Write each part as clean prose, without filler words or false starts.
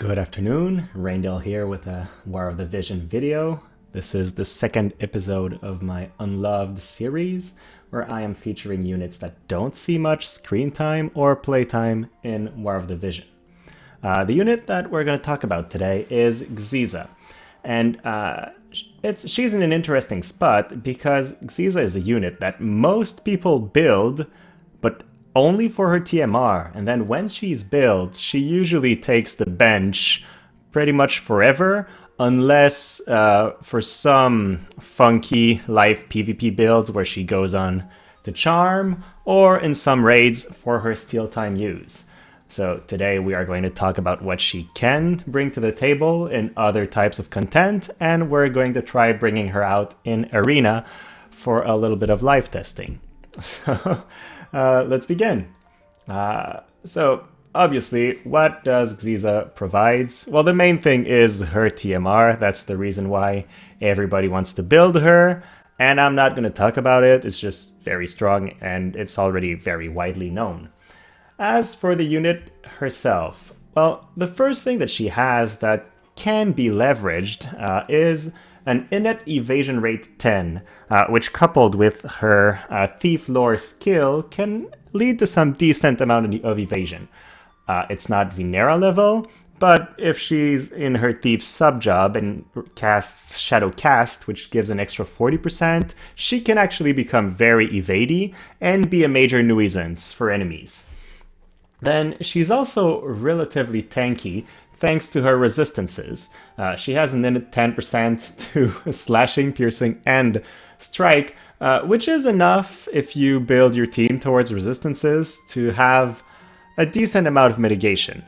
Good afternoon, Raindale here with a War of the Vision video. This is the second episode of my Unloved series, where I am featuring units that don't see much screen time or playtime in War of the Vision. The unit that we're going to talk about today is Xiza, and she's in an interesting spot because Xiza is a unit that most people build, but only for her TMR, and then when she's built, she usually takes the bench pretty much forever, unless for some funky live PvP builds where she goes on to Charm, or in some raids for her steal time use. So today we are going to talk about what she can bring to the table in other types of content, and we're going to try bringing her out in Arena for a little bit of live testing. Let's begin. So obviously, what does Xiza provides? Well, the main thing is her TMR. That's the reason why everybody wants to build her, and I'm not going to talk about it. It's just very strong, and it's already very widely known. As for the unit herself, well, the first thing that she has that can be leveraged is an innate evasion rate 10, which coupled with her thief lore skill can lead to some decent amount of evasion. It's not Venera level, but if she's in her thief sub job and casts Shadow Cast, which gives an extra 40%, she can actually become very evadey and be a major nuisance for enemies. Then she's also relatively tanky, thanks to her resistances. She has an innate 10% to slashing, piercing, and strike, which is enough if you build your team towards resistances to have a decent amount of mitigation.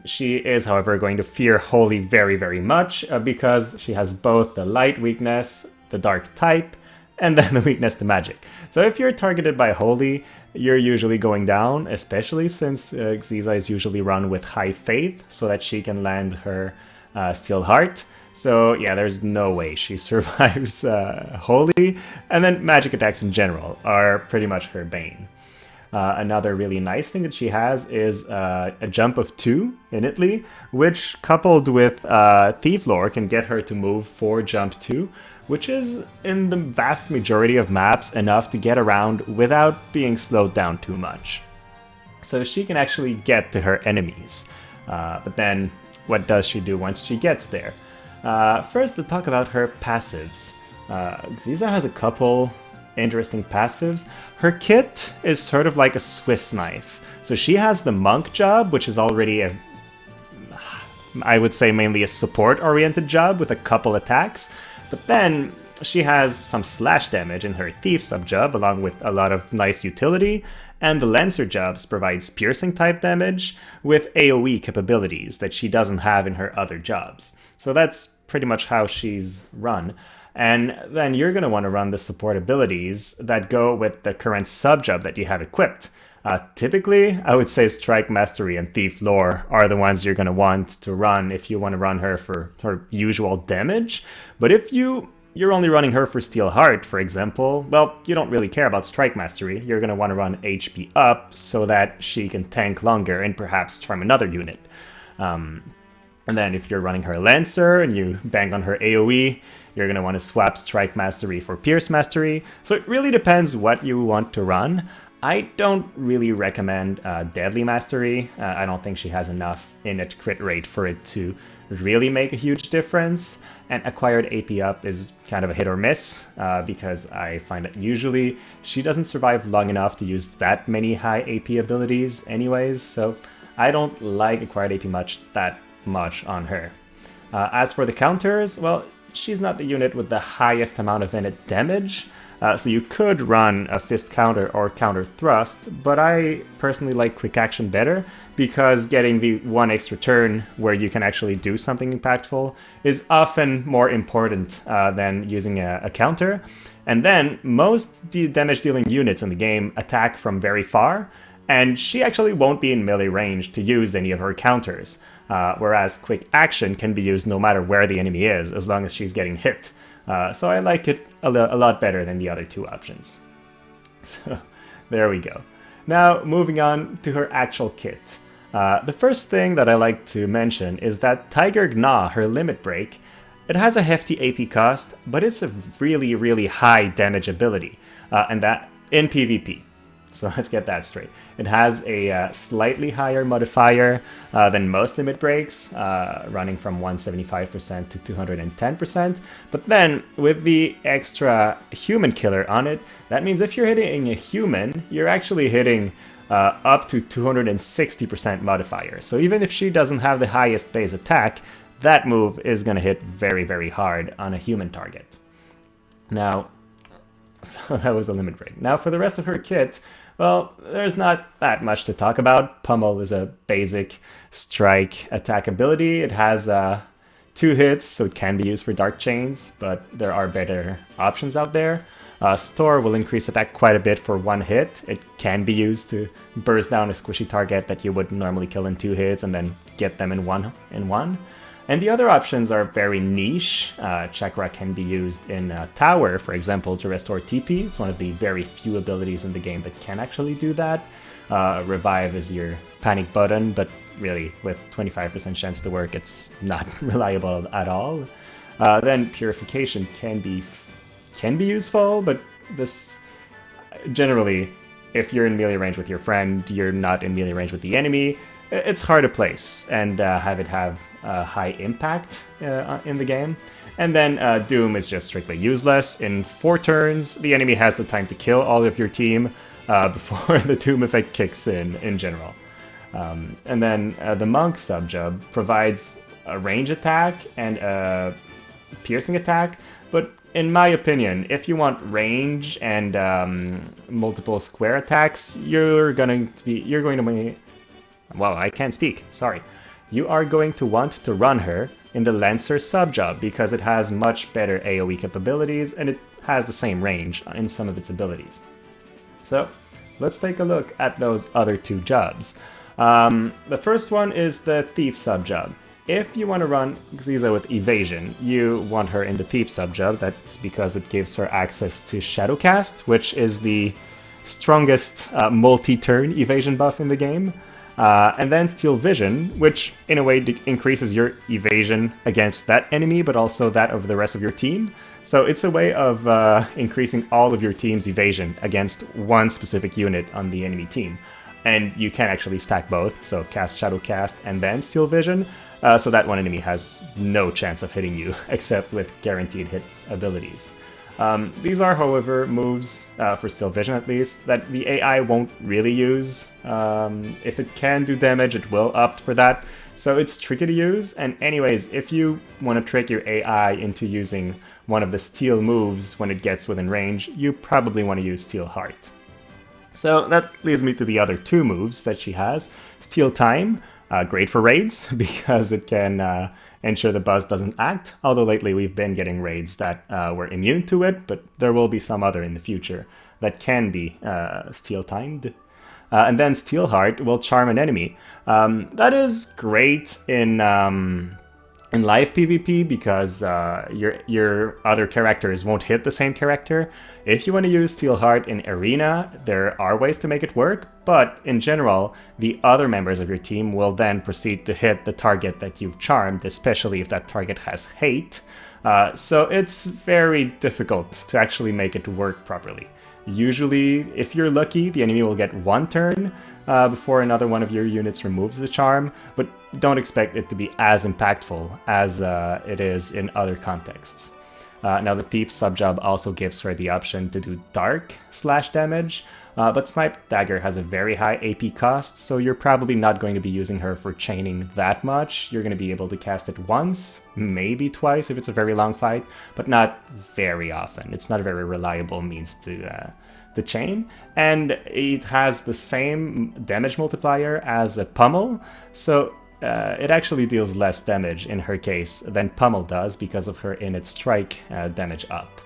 She is, however, going to fear Holy very, very much because she has both the light weakness, the dark type, and then the weakness to magic. So if you're targeted by Holy, you're usually going down, especially since Xiza is usually run with high faith so that she can land her Steel Heart. So yeah, there's no way she survives Holy, and then magic attacks in general are pretty much her bane. Another really nice thing that she has is a jump of 2 innately, which coupled with Thief Lore can get her to move 4 jump 2, which is in the vast majority of maps enough to get around without being slowed down too much. So she can actually get to her enemies. But then, what does she do once she gets there? First, to talk about her passives. Xiza has a couple interesting passives. Her kit is sort of like a Swiss knife. So she has the Monk job, which is already I would say mainly a support-oriented job with a couple attacks. But then she has some slash damage in her Thief Sub Job, along with a lot of nice utility, and the Lancer jobs provides piercing type damage with AoE capabilities that she doesn't have in her other jobs. So that's pretty much how she's run. And then you're going to want to run the support abilities that go with the current sub job that you have equipped. Typically, I would say Strike Mastery and Thief Lore are the ones you're going to want to run if you want to run her for her usual damage. But if you're only running her for Steel Heart, for example, well, you don't really care about Strike Mastery. You're going to want to run HP up so that she can tank longer and perhaps charm another unit. And then if you're running her Lancer and you bang on her AoE, you're going to want to swap Strike Mastery for Pierce Mastery. So it really depends what you want to run. I don't really recommend Deadly Mastery. I don't think she has enough innate crit rate for it to really make a huge difference. And Acquired AP up is kind of a hit or miss, because I find that usually she doesn't survive long enough to use that many high AP abilities anyways, so I don't like Acquired AP that much on her. As for the counters, well, she's not the unit with the highest amount of innate damage, so you could run a Fist Counter or Counter Thrust, but I personally like Quick Action better, because getting the one extra turn where you can actually do something impactful is often more important than using a counter. And then most damage dealing units in the game attack from very far, and she actually won't be in melee range to use any of her counters, whereas Quick Action can be used no matter where the enemy is, as long as she's getting hit. So I like it a lot better than the other two options. So there we go. Now moving on to her actual kit. The first thing that I like to mention is that Tiger Gnaw, her limit break, it has a hefty AP cost, but it's a really, really high damage ability, and that in PvP. So let's get that straight. It has a slightly higher modifier than most limit breaks, running from 175% to 210%. But then, with the extra human killer on it, that means if you're hitting a human, you're actually hitting up to 260% modifier. So even if she doesn't have the highest base attack, that move is going to hit very, very hard on a human target. Now, so that was a limit break. Now for the rest of her kit, well, there's not that much to talk about. Pummel is a basic strike attack ability. It has 2 hits, so it can be used for dark chains, but there are better options out there. Store will increase attack quite a bit for 1 hit. It can be used to burst down a squishy target that you would normally kill in 2 hits and then get them in one. And the other options are very niche. Chakra can be used in Tower, for example, to restore TP. It's one of the very few abilities in the game that can actually do that. Revive is your panic button, but really, with 25% chance to work, it's not reliable at all. Then Purification can be useful, but this generally, if you're in melee range with your friend, you're not in melee range with the enemy. It's hard to place and have it have high impact in the game. And then Doom is just strictly useless. In 4 turns, the enemy has the time to kill all of your team before the Doom effect kicks in general. And then the Mage Sub Job provides a range attack and a piercing attack, but in my opinion, if you want range and multiple square attacks, you're going to be well, I can't speak, sorry. You are going to want to run her in the Remorse Sub Job because it has much better AoE capabilities and it has the same range in some of its abilities. So, let's take a look at those other 2 jobs. The first one is the Thief Sub Job. If you want to run Xiza with Evasion, you want her in the Thief Sub Job. That's because it gives her access to Shadowcast, which is the strongest multi-turn evasion buff in the game. And then Steal Vision, which in a way increases your evasion against that enemy, but also that of the rest of your team. So it's a way of increasing all of your team's evasion against one specific unit on the enemy team. And you can actually stack both, so cast Shadowcast and then Steal Vision, so that one enemy has no chance of hitting you, except with guaranteed hit abilities. These are, however, moves, for Steal Vision at least, that the AI won't really use. If it can do damage, it will opt for that, so it's tricky to use. And anyways, if you want to trick your AI into using one of the Steal moves when it gets within range, you probably want to use Steal Heart. So that leads me to the other 2 moves that she has. Steal Time, great for raids, because it can ensure the buzz doesn't act, although lately we've been getting raids that were immune to it, but there will be some other in the future that can be steal timed. And then Steal Heart will charm an enemy. That is great in live PvP because your other characters won't hit the same character. If you want to use Steal Heart in Arena, there are ways to make it work, but in general, the other members of your team will then proceed to hit the target that you've charmed, especially if that target has hate. So it's very difficult to actually make it work properly. Usually, if you're lucky, the enemy will get 1 turn before another one of your units removes the charm, but don't expect it to be as impactful as it is in other contexts. Now the Thief Sub Job also gives her the option to do dark slash damage, but Snipe Dagger has a very high AP cost, so you're probably not going to be using her for chaining that much. You're going to be able to cast it once, maybe twice if it's a very long fight, but not very often. It's not a very reliable means to chain, and it has the same damage multiplier as a Pummel, so it actually deals less damage in her case than Pummel does because of her init strike damage up.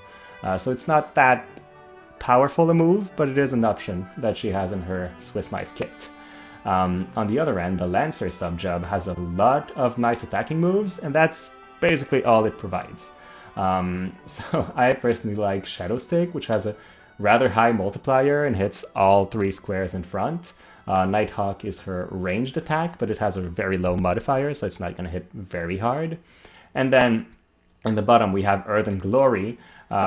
So it's not that powerful a move, but it is an option that she has in her Swiss Knife kit. On the other end, the Lancer Sub Job has a lot of nice attacking moves, and that's basically all it provides. So I personally like Shadow Stick, which has a rather high multiplier and hits all 3 squares in front. Nighthawk is her ranged attack, but it has a very low modifier, so it's not going to hit very hard. And then in the bottom, we have Earth and Glory,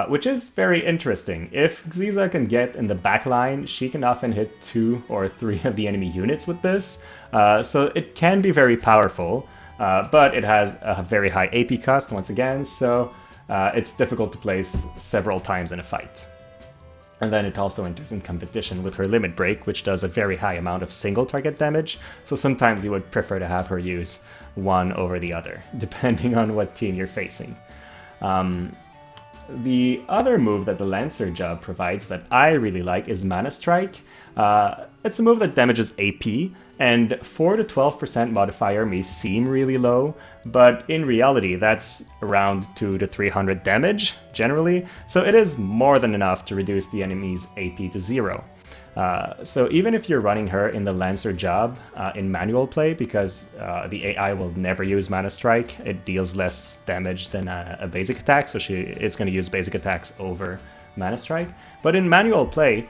which is very interesting. If Xiza can get in the back line, she can often hit 2 or 3 of the enemy units with this. So it can be very powerful, but it has a very high AP cost once again, so it's difficult to place several times in a fight. And then it also enters in competition with her Limit Break, which does a very high amount of single target damage, so sometimes you would prefer to have her use one over the other, depending on what team you're facing. The other move that the Lancer job provides that I really like is Mana Strike. It's a move that damages AP, and 4 to 12% modifier may seem really low, but in reality that's around 2 to 300 damage, generally, so it is more than enough to reduce the enemy's AP to 0. So even if you're running her in the Lancer job in manual play, because the AI will never use Mana Strike, it deals less damage than a basic attack, so it's going to use basic attacks over Mana Strike. But in manual play,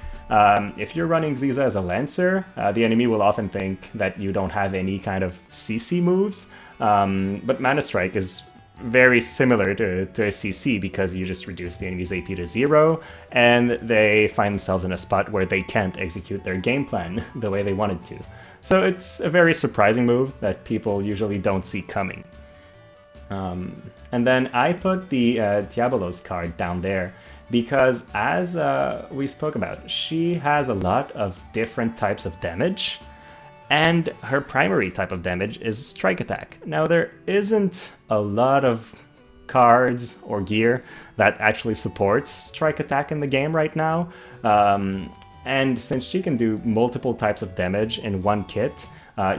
if you're running Xiza as a Lancer, the enemy will often think that you don't have any kind of CC moves, but Mana Strike is very similar to a CC because you just reduce the enemy's AP to 0, and they find themselves in a spot where they can't execute their game plan the way they wanted to. So it's a very surprising move that people usually don't see coming. And then I put the Diabolos card down there because, as we spoke about, she has a lot of different types of damage, and her primary type of damage is Strike Attack. Now, there isn't a lot of cards or gear that actually supports Strike Attack in the game right now, and since she can do multiple types of damage in one kit,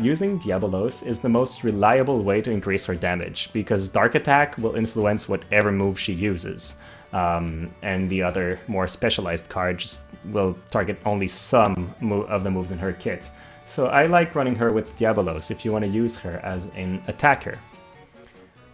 using Diabolos is the most reliable way to increase her damage, because Dark Attack will influence whatever move she uses, and the other more specialized card just will target only some of the moves in her kit. So I like running her with Diabolos if you want to use her as an attacker.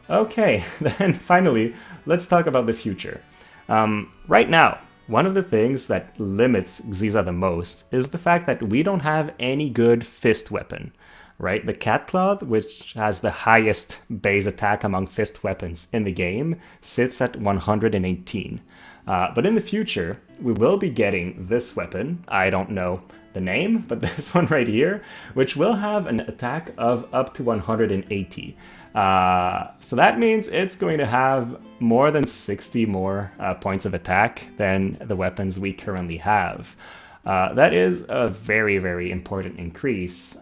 Okay, then finally, let's talk about the future. Right now, one of the things that limits Xiza the most is the fact that we don't have any good fist weapon, right? The Cat Claw, which has the highest base attack among fist weapons in the game, sits at 118. But in the future, we will be getting this weapon. I don't know the name, but this one right here, which will have an attack of up to 180. So that means it's going to have more than 60 more points of attack than the weapons we currently have. That is a very, very important increase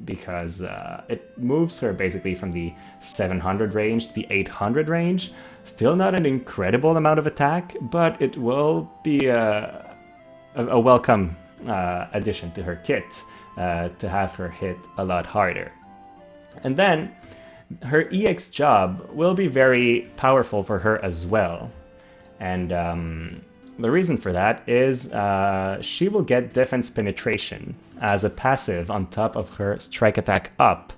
because it moves her basically from the 700 range to the 800 range. Still not an incredible amount of attack, but it will be a welcome addition to her kit to have her hit a lot harder. And then her EX job will be very powerful for her as well. And the reason for that is she will get defense penetration as a passive on top of her strike attack up.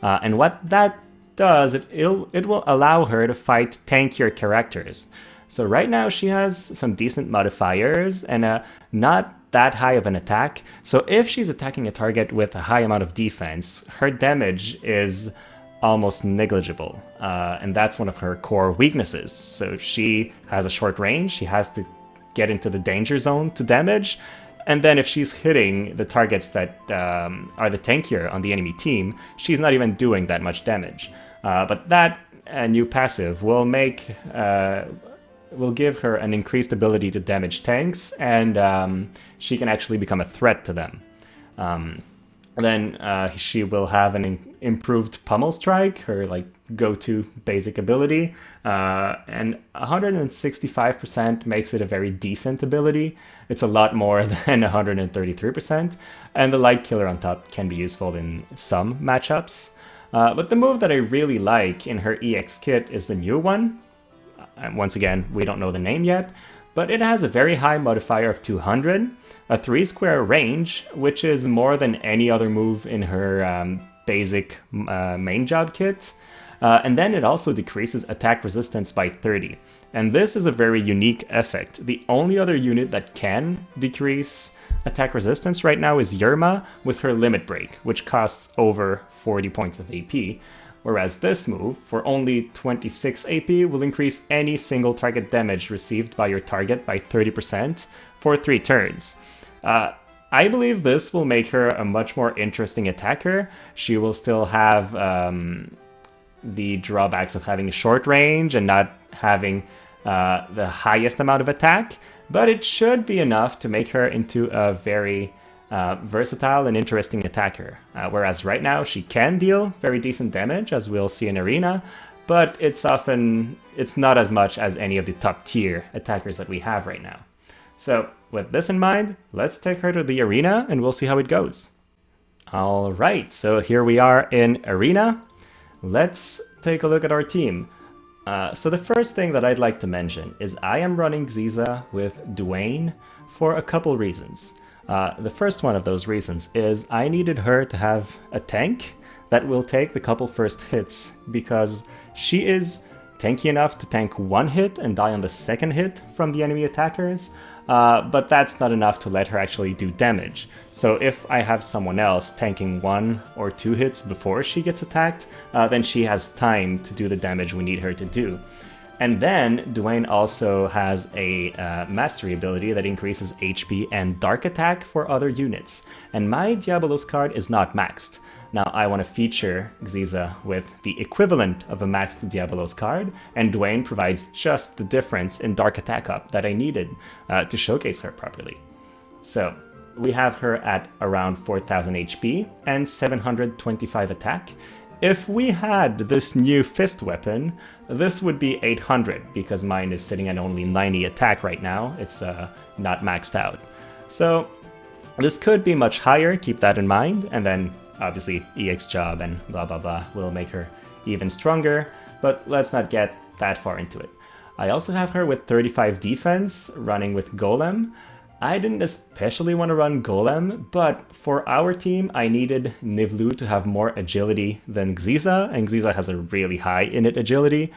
And what that does, it will allow her to fight tankier characters. So right now she has some decent modifiers and not that high of an attack. So if she's attacking a target with a high amount of defense, her damage is almost negligible. And that's one of her core weaknesses. So she has a short range, she has to get into the danger zone to damage, and then if she's hitting the targets that are the tankier on the enemy team, she's not even doing that much damage. But that new passive will will give her an increased ability to damage tanks, and she can actually become a threat to them. Then she will have an improved Pummel Strike, her go-to basic ability, and 165% makes it a very decent ability. It's a lot more than 133%, and the Light Killer on top can be useful in some matchups. But the move that I really like in her EX kit is the new one. Once again, we don't know the name yet, but it has a very high modifier of 200, a 3-square range, which is more than any other move in her basic main job kit, and then it also decreases attack resistance by 30. And this is a very unique effect. The only other unit that can decrease attack resistance right now is Yerma with her Limit Break, which costs over 40 points of AP, whereas this move, for only 26 AP, will increase any single target damage received by your target by 30% for 3 turns. I believe this will make her a much more interesting attacker. She will still have the drawbacks of having a short range and not having the highest amount of attack, but it should be enough to make her into a very versatile and interesting attacker. Whereas right now she can deal very decent damage, as we'll see in Arena, but it's not as much as any of the top tier attackers that we have right now. So with this in mind, let's take her to the arena and we'll see how it goes. Alright, so here we are in Arena. Let's take a look at our team. So the first thing that I'd like to mention is I am running Xiza with Duane for a couple reasons. The first one of those reasons is I needed her to have a tank that will take the couple first hits, because she is tanky enough to tank one hit and die on the second hit from the enemy attackers, but that's not enough to let her actually do damage. So if I have someone else tanking 1 or 2 hits before she gets attacked, then she has time to do the damage we need her to do. And then Duane also has a mastery ability that increases HP and dark attack for other units. And my Diabolos card is not maxed. Now I want to feature Xiza with the equivalent of a maxed Diabolos card, and Duane provides just the difference in dark attack up that I needed to showcase her properly. So we have her at around 4000 HP and 725 attack. If we had this new fist weapon, this would be 800, because mine is sitting at only 90 attack right now. It's not maxed out. So this could be much higher, keep that in mind, and then obviously EX job and blah blah blah will make her even stronger, but let's not get that far into it. I also have her with 35 defense, running with Golem. I didn't especially want to run Golem, but for our team I needed Niv'Lu to have more agility than Xiza, and Xiza has a really high init agility,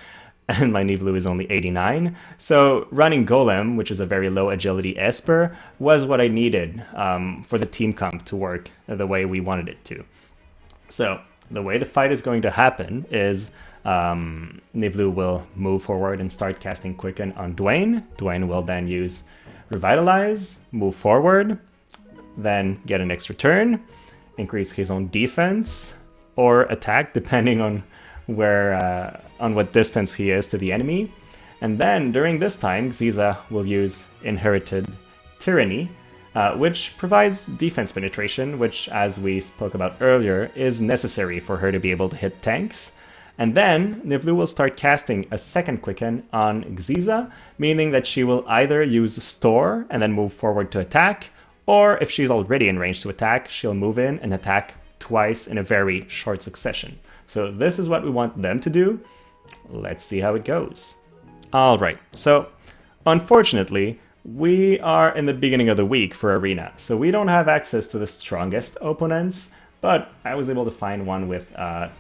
and my Niv'Lu is only 89. So running Golem, which is a very low agility Esper, was what I needed for the team comp to work the way we wanted it to. So the way the fight is going to happen is Niv'Lu will move forward and start casting Quicken on Duane. Duane will then use Revitalize, move forward, then get an extra turn, increase his own defense or attack depending on where on what distance he is to the enemy. And then during this time, Xiza will use Inherited Tyranny, which provides defense penetration, which, as we spoke about earlier, is necessary for her to be able to hit tanks. And then Niv'Lu will start casting a second Quicken on Xiza, meaning that she will either use Store and then move forward to attack, or if she's already in range to attack, she'll move in and attack twice in a very short succession. So this is what we want them to do. Let's see how it goes. Alright, so unfortunately, we are in the beginning of the week for Arena, so we don't have access to the strongest opponents, but I was able to find one with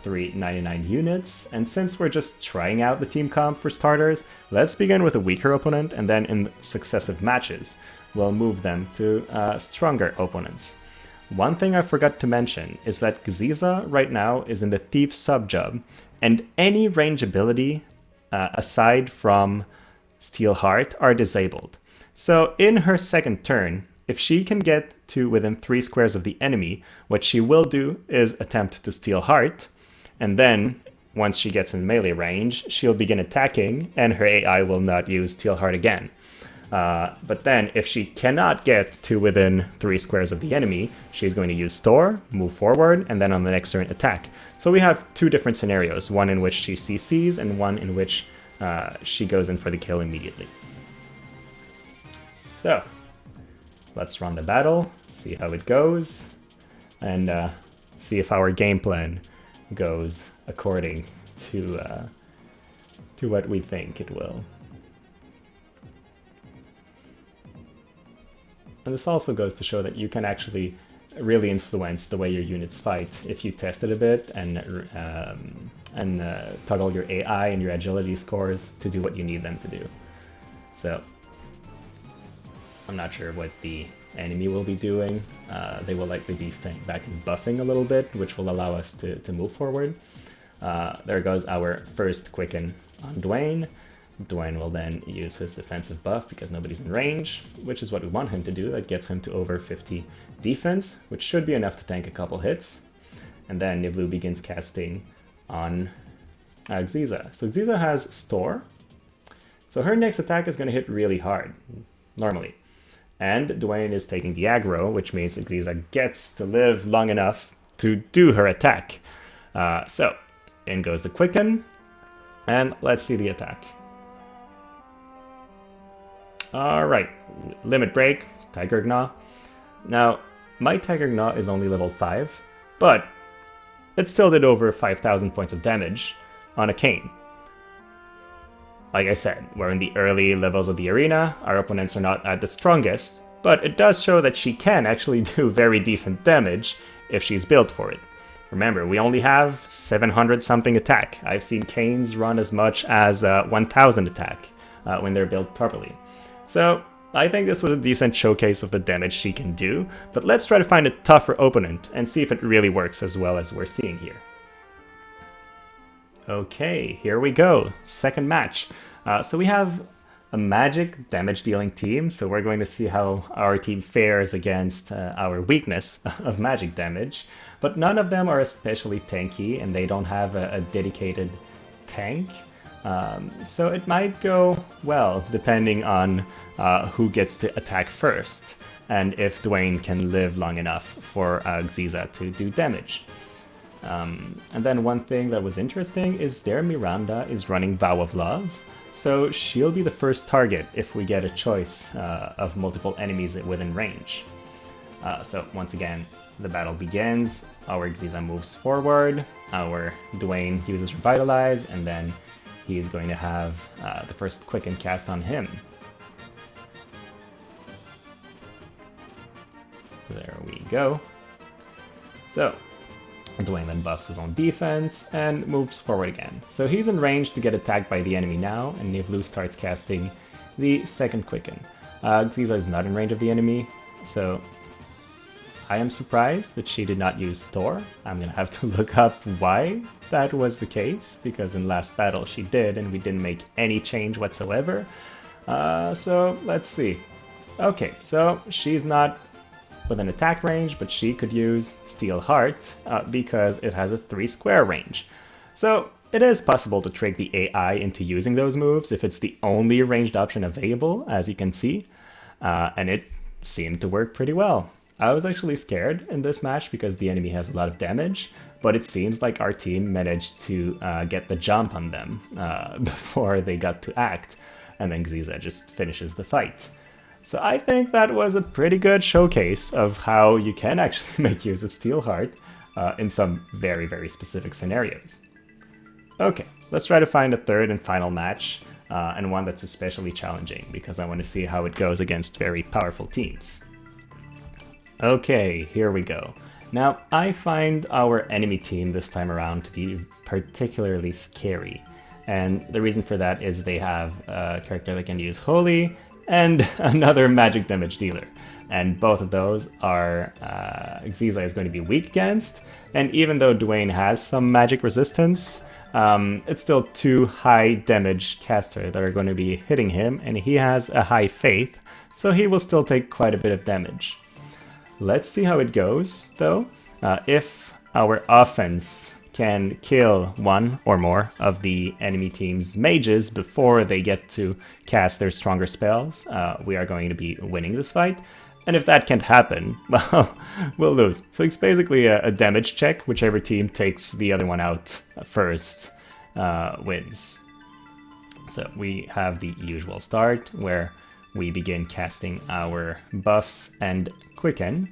399 units, and since we're just trying out the team comp for starters, let's begin with a weaker opponent, and then in successive matches, we'll move them to stronger opponents. One thing I forgot to mention is that Xiza right now is in the Thief Sub Job, and any range ability aside from Steel Heart are disabled. So in her second turn, if she can get to within 3 squares of the enemy, what she will do is attempt to Steel Heart, and then once she gets in melee range, she'll begin attacking, and her AI will not use Steel Heart again. But then, if she cannot get to within 3 squares of the enemy, she's going to use Store, move forward, and then on the next turn attack. So we have 2 different scenarios, one in which she CCs and one in which she goes in for the kill immediately. So, let's run the battle, see how it goes, and see if our game plan goes according to what we think it will. And this also goes to show that you can actually really influence the way your units fight if you test it a bit and toggle your AI and your agility scores to do what you need them to do. So I'm not sure what the enemy will be doing. They will likely be staying back and buffing a little bit, which will allow us to move forward. There goes our first Quicken on Duane. Duane will then use his defensive buff because nobody's in range, which is what we want him to do. That gets him to over 50 defense, which should be enough to tank a couple hits. And then Niv'Lu begins casting on Xiza. So Xiza has Store. So her next attack is going to hit really hard, normally. And Duane is taking the aggro, which means that Xiza gets to live long enough to do her attack. So in goes the Quicken, and let's see the attack. Alright, Limit Break, Tiger Gnaw. Now, my Tiger Gnaw is only level 5, but it still did over 5,000 points of damage on a cane. Like I said, we're in the early levels of the arena, our opponents are not at the strongest, but it does show that she can actually do very decent damage if she's built for it. Remember, we only have 700 something attack. I've seen canes run as much as 1000 attack when they're built properly. So I think this was a decent showcase of the damage she can do, but let's try to find a tougher opponent and see if it really works as well as we're seeing here. Okay, here we go. Second match. So we have a magic damage dealing team, so we're going to see how our team fares against our weakness of magic damage. But none of them are especially tanky, and they don't have a dedicated tank. So it might go well, depending on who gets to attack first, and if Duane can live long enough for Xiza to do damage. And then one thing that was interesting is their Miranda is running Vow of Love, so she'll be the first target if we get a choice of multiple enemies within range. So once again, the battle begins, our Xiza moves forward, our Duane uses Revitalize, and then he's going to have the first Quicken cast on him. There we go. So, Duane then buffs his own defense and moves forward again. So he's in range to get attacked by the enemy now, and Niv'Lu starts casting the second Quicken. Xiza is not in range of the enemy, so I am surprised that she did not use Store. I'm gonna have to look up why that was the case, because in last battle she did, and we didn't make any change whatsoever. So let's see. Okay, so she's not within attack range, but she could use Steel Heart because it has a 3 square range. So it is possible to trick the AI into using those moves if it's the only ranged option available, as you can see, and it seemed to work pretty well. I was actually scared in this match because the enemy has a lot of damage, but it seems like our team managed to get the jump on them before they got to act, and then Xiza just finishes the fight. So I think that was a pretty good showcase of how you can actually make use of Steel Heart in some very, very specific scenarios. Okay, let's try to find a third and final match, and one that's especially challenging, because I want to see how it goes against very powerful teams. Okay, here we go. Now, I find our enemy team this time around to be particularly scary, and the reason for that is they have a character that can use Holy, and another magic damage dealer. And both of those are Xiza is going to be weak against, and even though Duane has some magic resistance, it's still 2 high damage caster that are going to be hitting him, and he has a high faith, so he will still take quite a bit of damage. Let's see how it goes, though. If our offense can kill one or more of the enemy team's mages before they get to cast their stronger spells, we are going to be winning this fight. And if that can't happen, well, we'll lose. So it's basically a damage check. Whichever team takes the other one out first wins. So we have the usual start where we begin casting our buffs and Quicken,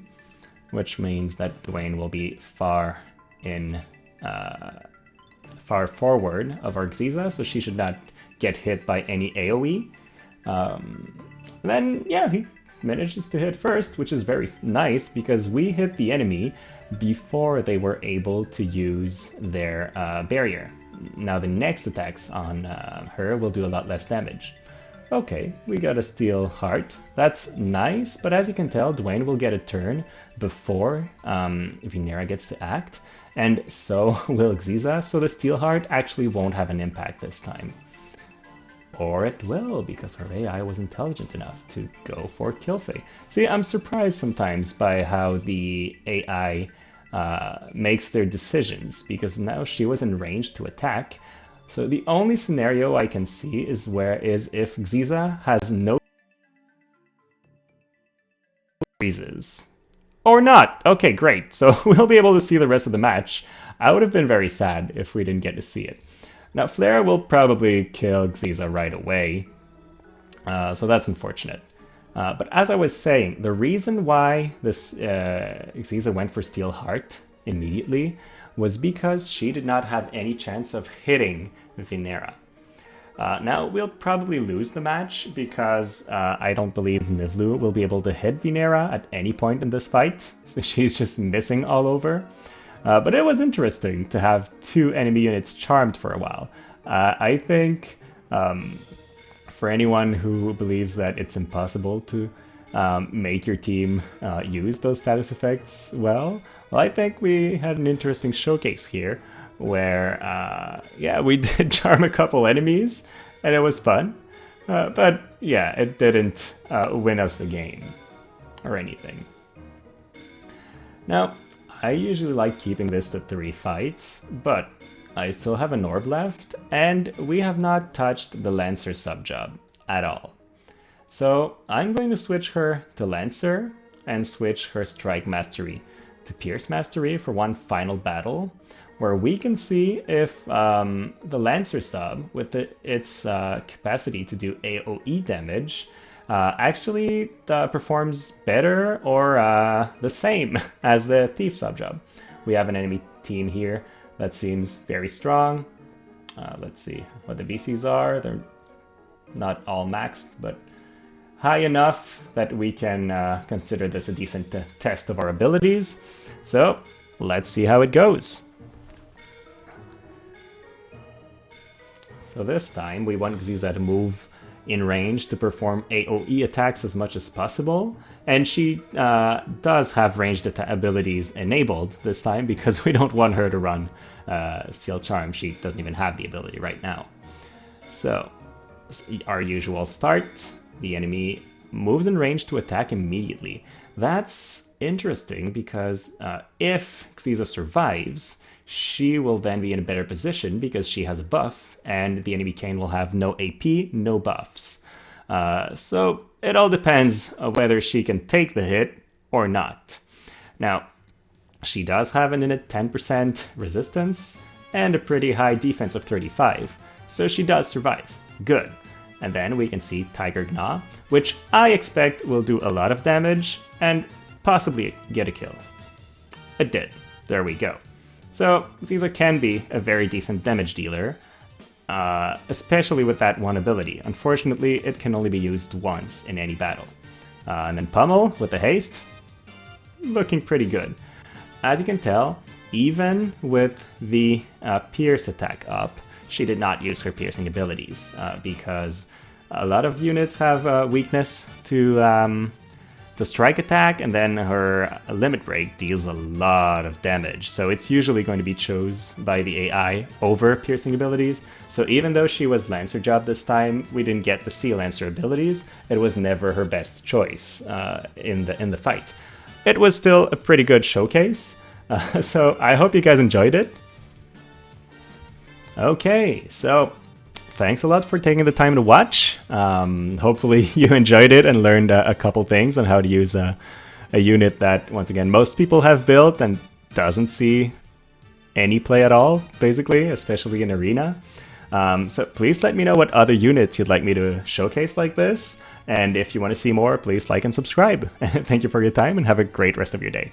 which means that Duane will be far forward of our Xiza, so she should not get hit by any AoE. Then, yeah, he manages to hit first, which is very nice because we hit the enemy before they were able to use their barrier. Now the next attacks on her will do a lot less damage. Okay, we got a steel heart. That's nice, but as you can tell, Duane will get a turn before Vinera gets to act, and so will Xiza, so the steel heart actually won't have an impact this time. Or it will, because her AI was intelligent enough to go for Killfei. See, I'm surprised sometimes by how the AI makes their decisions, because now she was in range to attack. So the only scenario I can see is if Xiza has no freezes. Or not! Okay, great. So we'll be able to see the rest of the match. I would have been very sad if we didn't get to see it. Now, Flare will probably kill Xiza right away, so that's unfortunate. But as I was saying, the reason why this Xiza went for Steel Heart immediately was because she did not have any chance of hitting Vinera. Now, we'll probably lose the match because I don't believe Niv'Lu will be able to hit Vinera at any point in this fight, so she's just missing all over. But it was interesting to have two enemy units charmed for a while. I think for anyone who believes that it's impossible to make your team use those status effects well, I think we had an interesting showcase here where, yeah, we did charm a couple enemies and it was fun. But yeah, it didn't win us the game or anything. Now, I usually like keeping this to 3 fights, but I still have an orb left, and we have not touched the Lancer sub job at all. So I'm going to switch her to Lancer and switch her Strike Mastery to Pierce Mastery for one final battle, where we can see if the Lancer sub, with its capacity to do AoE damage, actually performs better or the same as the Thief sub job. We have an enemy team here that seems very strong. Let's see what the VCs are. They're not all maxed, but high enough that we can consider this a decent test of our abilities. So let's see how it goes. So this time we want Xiza to move in range to perform AoE attacks as much as possible, and she does have ranged abilities enabled this time because we don't want her to run Steel Charm. She doesn't even have the ability right now. So our usual start, the enemy moves in range to attack immediately. That's interesting because if Xiza survives, she will then be in a better position because she has a buff, and the enemy Kayn will have no AP, no buffs. So it all depends on whether she can take the hit or not. Now, she does have an innate 10% resistance and a pretty high defense of 35, so she does survive. Good. And then we can see Tiger Gnaw, which I expect will do a lot of damage and possibly get a kill. It did. There we go. So Xiza can be a very decent damage dealer, especially with that one ability. Unfortunately, it can only be used once in any battle. And then Pummel with the haste, looking pretty good. As you can tell, even with the Pierce attack up, she did not use her piercing abilities because a lot of units have a weakness to the strike attack, and then her limit break deals a lot of damage. So it's usually going to be chosen by the AI over piercing abilities. So even though she was Lancer job this time, we didn't get to see Lancer abilities. It was never her best choice in the fight. It was still a pretty good showcase. So I hope you guys enjoyed it. Okay, so thanks a lot for taking the time to watch. Hopefully you enjoyed it and learned a couple things on how to use a unit that, once again, most people have built and doesn't see any play at all, basically, especially in Arena. So please let me know what other units you'd like me to showcase like this. And if you want to see more, please like and subscribe. Thank you for your time and have a great rest of your day.